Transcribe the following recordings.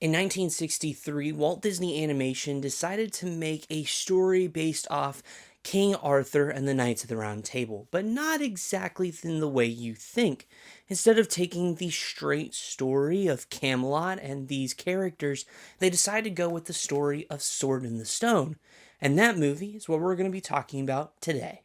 In 1963, Walt Disney Animation decided to make a story based off King Arthur and the Knights of the Round Table, but not exactly in the way you think. Instead of taking the straight story of Camelot and these characters, they decided to go with the story of Sword in the Stone. And that movie is what we're going to be talking about today.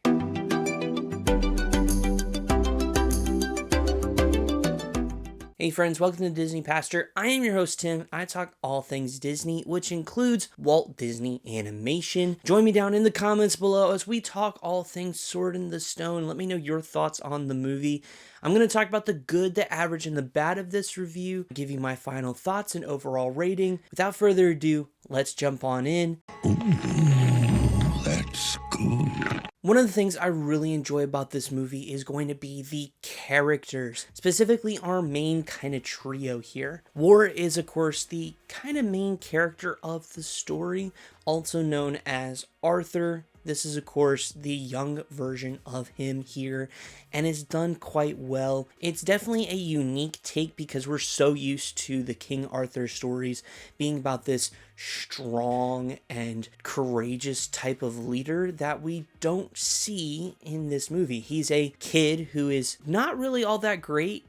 Hey friends, welcome to Disney Pastor. I am your host Tim. I talk all things Disney, which includes Walt Disney Animation. Join me down in the comments below as we talk all things Sword in the Stone. Let me know your thoughts on the movie. I'm going to talk about the good, the average, and the bad of this review, give you my final thoughts and overall rating. Without further ado, let's jump on in. Ooh, that's good. One of the things I really enjoy about this movie is going to be the characters, specifically our main kind of trio here. War is, of course, the kind of main character of the story, also known as Arthur. This is, of course, the young version of him here, and it's done quite well. It's definitely a unique take because we're so used to the King Arthur stories being about this strong and courageous type of leader that we don't see in this movie. He's a kid who is not really all that great.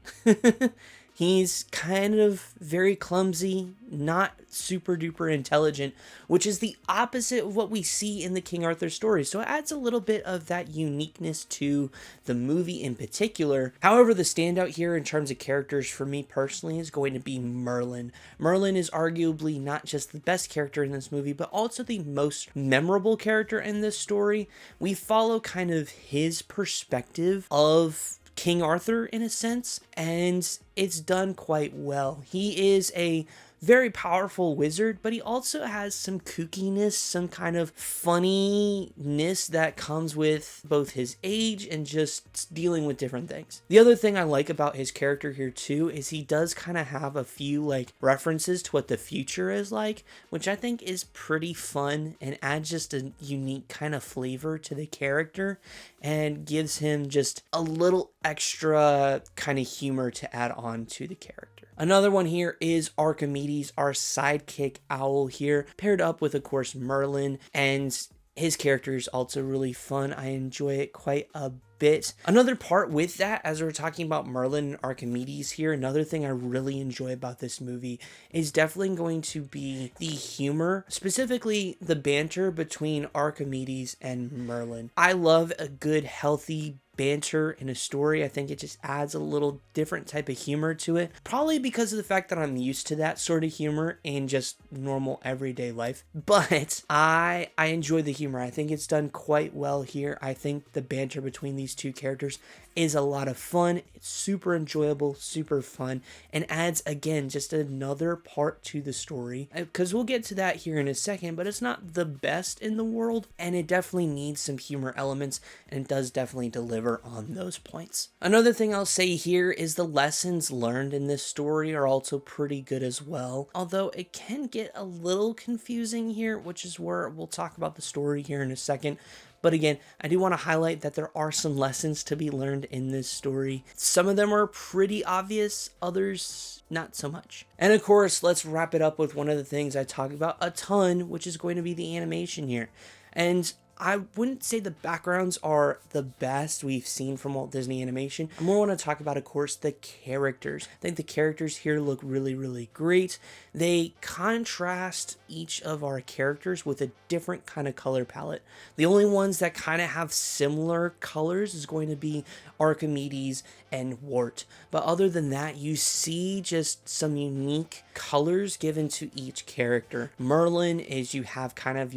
He's kind of very clumsy, not super duper intelligent, which is the opposite of what we see in the King Arthur story. So it adds a little bit of that uniqueness to the movie in particular. However, the standout here in terms of characters for me personally is going to be Merlin. Merlin is arguably not just the best character in this movie, but also the most memorable character in this story. We follow kind of his perspective of King Arthur in a sense, and it's done quite well. He is a very powerful wizard, but he also has some kookiness, some kind of funniness that comes with both his age and just dealing with different things. The other thing I like about his character here too is he does kind of have a few like references to what the future is like, which I think is pretty fun and adds just a unique kind of flavor to the character and gives him just a little extra kind of humor to add on to the character. Another one here is Archimedes, our sidekick owl here, paired up with, of course, Merlin, and his character is also really fun. I enjoy it quite a bit. Another part with that, as we're talking about Merlin and Archimedes here, another thing I really enjoy about this movie is definitely going to be the humor, specifically the banter between Archimedes and Merlin. I love a good, healthy banter in a story. I think it just adds a little different type of humor to it, probably because of the fact that I'm used to that sort of humor in just normal everyday life, but I enjoy the humor. I think it's done quite well here. I think the banter between these two characters is a lot of fun. It's super enjoyable, super fun, and adds, again, just another part to the story, because we'll get to that here in a second, but it's not the best in the world, and it definitely needs some humor elements, and it does definitely deliver on those points. Another thing I'll say here is the lessons learned in this story are also pretty good as well, although it can get a little confusing here, which is where we'll talk about the story here in a second. But again, I do want to highlight that there are some lessons to be learned in this story. Some of them are pretty obvious, others not so much. And of course, let's wrap it up with one of the things I talk about a ton, which is going to be the animation here. And I wouldn't say the backgrounds are the best we've seen from Walt Disney Animation. I more want to talk about, of course, the characters. I think the characters here look really, really great. They contrast each of our characters with a different kind of color palette. The only ones that kind of have similar colors is going to be Archimedes and Wart. But other than that, you see just some unique colors given to each character. Merlin is you have kind of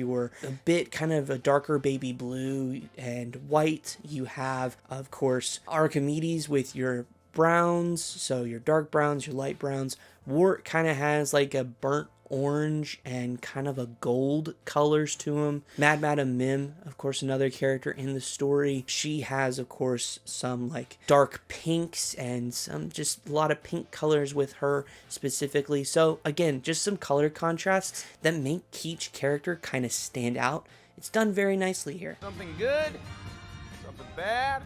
a darker baby blue and white. You have, of course, Archimedes with your browns, so your dark browns, your light browns. Wart kind of has like a burnt orange and kind of a gold colors to him. Mad Madam Mim, of course, another character in the story. She has, of course, some like dark pinks and some just a lot of pink colors with her specifically. So again, just some color contrasts that make each character kind of stand out. It's done very nicely here. Something good, something bad,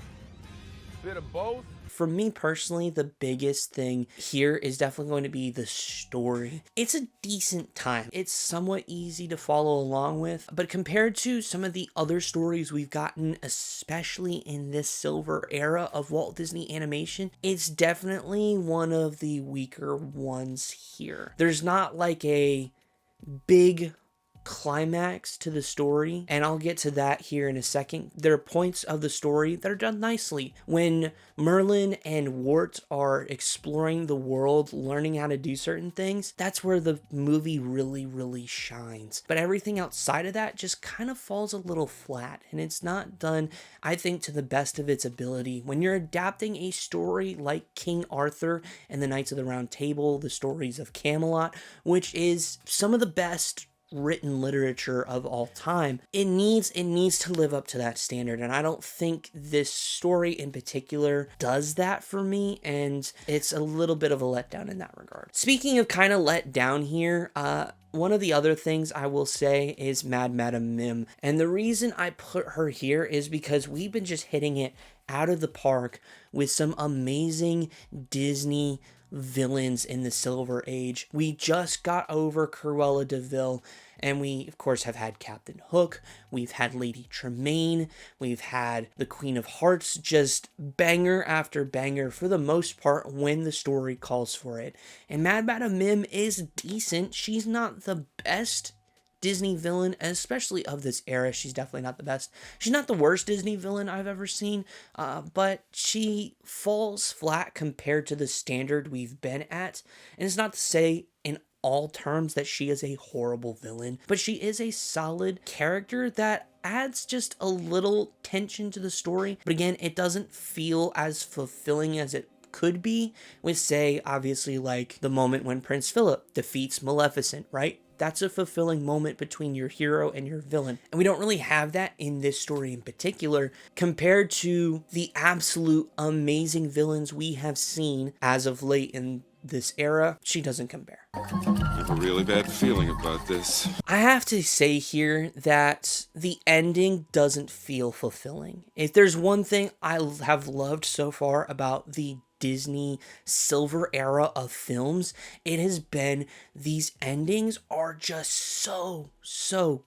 bit of both. for me personally, the biggest thing here is definitely going to be the story. It's a decent time. It's somewhat easy to follow along with, but compared to some of the other stories we've gotten, especially in this silver era of Walt Disney animation, it's definitely one of the weaker ones here. There's not like a big climax to the story, and I'll get to that here in a second. There are points of the story that are done nicely. When Merlin and Wart are exploring the world, learning how to do certain things, that's where the movie really shines. But everything outside of that just kind of falls a little flat, and it's not done, I think, to the best of its ability. When you're adapting a story like King Arthur and the Knights of the Round Table, the stories of Camelot, which is some of the best written literature of all time, it needs to live up to that standard, and I don't think this story in particular does that for me, and it's a little bit of a letdown in that regard. Speaking of kind of let down here, one of the other things I will say is Mad Madam Mim, and the reason I put her here is because we've been just hitting it out of the park with some amazing Disney villains in the Silver Age. We just got over Cruella de Vil, and we, of course, have had Captain Hook, we've had Lady Tremaine, we've had the Queen of Hearts, just banger after banger for the most part when the story calls for it. And Mad Madam Mim is decent. She's not the best Disney villain, especially of this era. She's definitely not the best. She's not the worst Disney villain I've ever seen, but she falls flat compared to the standard we've been at. And it's not to say in all terms that she is a horrible villain, but she is a solid character that adds just a little tension to the story. But again, it doesn't feel as fulfilling as it could be with, say, obviously, like the moment when Prince Philip defeats Maleficent, right? That's a fulfilling moment between your hero and your villain. And we don't really have that in this story in particular, compared to the absolute amazing villains we have seen as of late in this era. She doesn't compare. I have a really bad feeling about this. I have to say here that the ending doesn't feel fulfilling. If there's one thing I have loved so far about the Disney silver era of films, it has been these endings are just so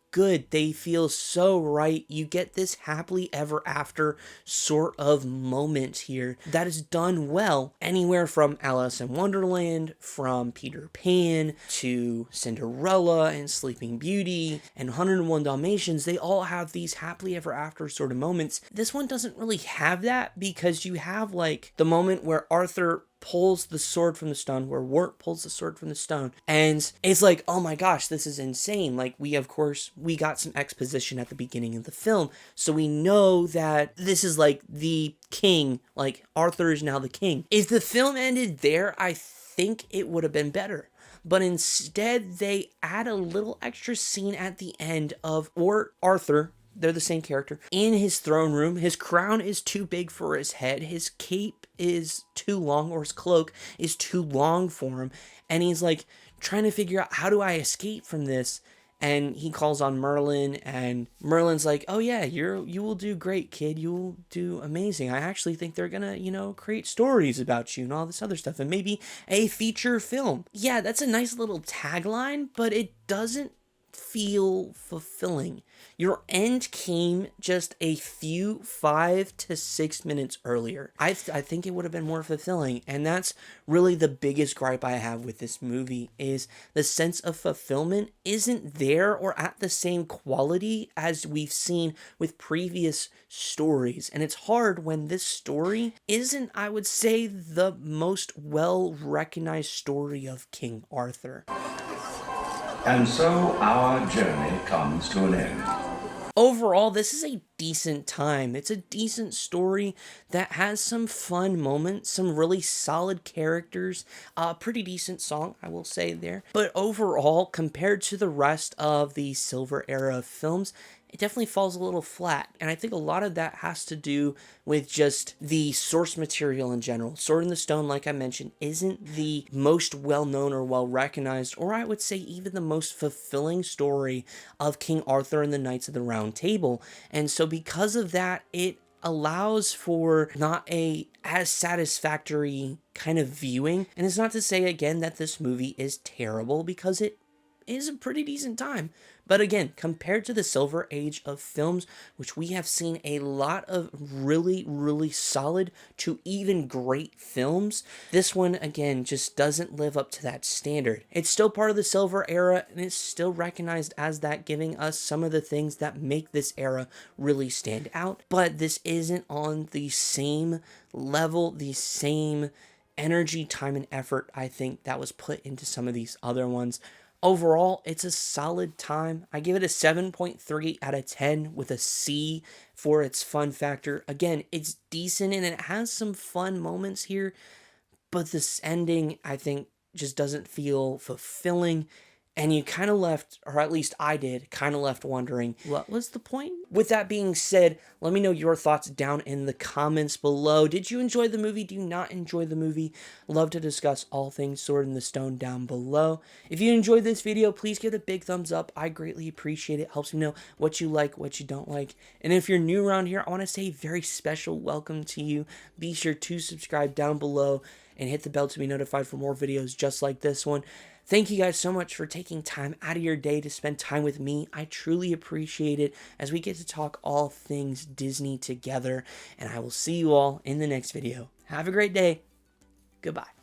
good. They feel so right. You get this happily ever after sort of moment here that is done well. Anywhere from Alice in Wonderland, from Peter Pan to Cinderella and Sleeping Beauty and 101 Dalmatians, they all have these happily ever after sort of moments. This one doesn't really have that, because you have like the moment where Arthur pulls the sword from the stone, where Wart pulls the sword from the stone, and it's like, oh my gosh, this is insane. Like, we got some exposition at the beginning of the film, so we know that this is like the king, like Arthur is now the king. If the film ended there, I think it would have been better. But instead, they add a little extra scene at the end of Arthur, they're the same character, in his throne room. His crown is too big for his head. His cape is too long, or his cloak is too long for him. And he's like trying to figure out, how do I escape from this? And he calls on Merlin, and Merlin's like, oh yeah, you will do great, kid. You will do amazing. I actually think they're gonna, create stories about you and all this other stuff, and maybe a feature film. Yeah, that's a nice little tagline, but it doesn't feel fulfilling. Your end came just a few 5 to 6 minutes earlier. I think it would have been more fulfilling, and that's really the biggest gripe I have with this movie, is the sense of fulfillment isn't there or at the same quality as we've seen with previous stories. And it's hard when this story isn't, I would say, the most well-recognized story of King Arthur. And so our journey comes to an end. Overall, this is a decent time. It's a decent story that has some fun moments, some really solid characters, a pretty decent song, I will say there. But overall, compared to the rest of the Silver Era films, it definitely falls a little flat. And I think a lot of that has to do with just the source material in general. Sword in the Stone, like I mentioned, isn't the most well-known or well-recognized, or I would say even the most fulfilling story of King Arthur and the Knights of the Round Table. And so because of that, it allows for not a as satisfactory kind of viewing. And it's not to say again that this movie is terrible, because it is a pretty decent time. But again, compared to the Silver Age of films, which we have seen a lot of really, really solid to even great films, this one, again, just doesn't live up to that standard. It's still part of the Silver Era, and it's still recognized as that, giving us some of the things that make this era really stand out. But this isn't on the same level, the same energy, time, and effort, I think, that was put into some of these other ones. Overall, it's a solid time. I give it a 7.3 out of 10 with a C for its fun factor. Again, it's decent and it has some fun moments here, but this ending, I think, just doesn't feel fulfilling. And you kind of left, or at least I did, kind of left wondering, what was the point? With that being said, let me know your thoughts down in the comments below. Did you enjoy the movie? Do you not enjoy the movie? Love to discuss all things Sword in the Stone down below. If you enjoyed this video, please give it a big thumbs up. I greatly appreciate it. Helps me know what you like, what you don't like. And if you're new around here, I want to say a very special welcome to you. Be sure to subscribe down below and hit the bell to be notified for more videos just like this one. Thank you guys so much for taking time out of your day to spend time with me. I truly appreciate it as we get to talk all things Disney together. And I will see you all in the next video. Have a great day. Goodbye.